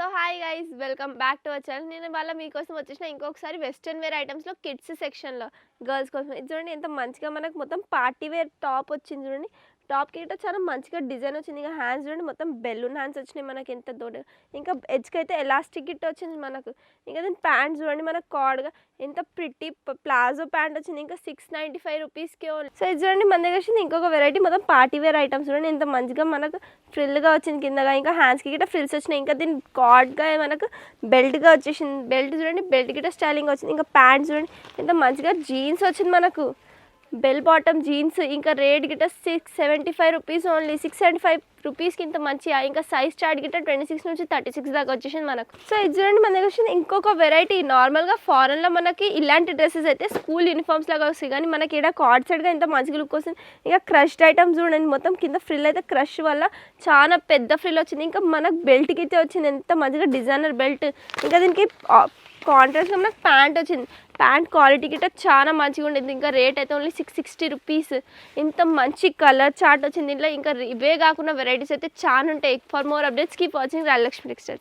So hi guys welcome back to our channel. నేను వాళ్ళ మీకోసం వచ్చేసిన ఇంకొకసారి వెస్ట్రన్ వేర్ ఐటమ్స్లో కిడ్స్ సెక్షన్లో గర్ల్స్ కోసం ఇది చూడండి ఎంత మంచిగా మనకు మొత్తం పార్టీ వేర్ టాప్ వచ్చింది చూడండి. టాప్కి గిట్ట చాలా మంచిగా డిజైన్ వచ్చింది. ఇంకా హ్యాండ్స్ చూడండి మొత్తం బెలూన్ హ్యాండ్స్ వచ్చినాయి మనకి ఎంత దొడ్డు. ఇంకా ఎడ్జ్కి అయితే ఎలాస్టిక్ గిట్ట వచ్చింది మనకు. ఇంకా దీని ప్యాంట్ చూడండి మనకు కార్డ్గా ఎంత ప్రిట్టి ప్లాజో ప్యాంట్ వచ్చింది. ఇంకా 695 రూపీస్కి ఓన్లీ. సో ఇది చూడండి మన దగ్గర వచ్చింది ఇంకొక వెరైటీ మొత్తం పార్టీ వేర్ ఐటమ్స్ చూడండి ఎంత మంచిగా మనకు ఫ్రిల్గా వచ్చింది కిందగా. ఇంకా హ్యాండ్స్కి గిట్ట ఫ్రిల్స్ వచ్చినాయి. ఇంకా దీని కార్డ్గా మనకు బెల్ట్గా వచ్చేసింది. బెల్ట్ చూడండి బెల్ట్ గిట్ట స్టైలింగ్ వచ్చింది. ఇంకా ప్యాంట్ చూడండి ఎంత మంచిగా జీన్స్ వచ్చింది మనకు, బెల్ బాటమ్ జీన్స్. ఇంకా రేట్ గిట్ట 675 రూపీస్ ఓన్లీ. 675 రూపీస్కి ఇంత మంచిగా. ఇంకా సైజ్ చార్ట్ గిట్ట 26 నుంచి 36 దాకా వచ్చేసింది మనకు. సో ఇది చూడండి మన దగ్గర వచ్చింది ఇంకొక వెరైటీ. నార్మల్గా ఫారెన్లో మనకి ఇలాంటి డ్రెస్సెస్ అయితే స్కూల్ యూనిఫామ్స్ లాగా వస్తాయి, కానీ మనకి ఇక్కడ కార్డ్ సైడ్గా ఎంత మంచిగా లుక్ వస్తుంది. ఇంకా క్రష్డ్ ఐటమ్స్ చూడండి మొత్తం కింద ఫ్రిల్ అయితే క్రష్ వల్ల చాలా పెద్ద ఫ్రిల్ వచ్చింది. ఇంకా మనకు బెల్ట్కి అయితే వచ్చింది ఎంత మంచిగా డిజైనర్ బెల్ట్. ఇంకా దీనికి కాంట్రాస్ట్గా మనకు ప్యాంట్ వచ్చింది. ప్యాంట్ క్వాలిటీ గిట్ట చాలా మంచిగా ఉండేది. ఇంకా రేట్ అయితే ఓన్లీ 660 రూపీస్. ఇంత మంచి కలర్ చార్ట్ వచ్చింది దీంట్లో. ఇంకా ఇవే కాకుండా వెరైటీస్ అయితే చాలా ఉంటాయి. For more updates keep watching Rayalakshmi textiles.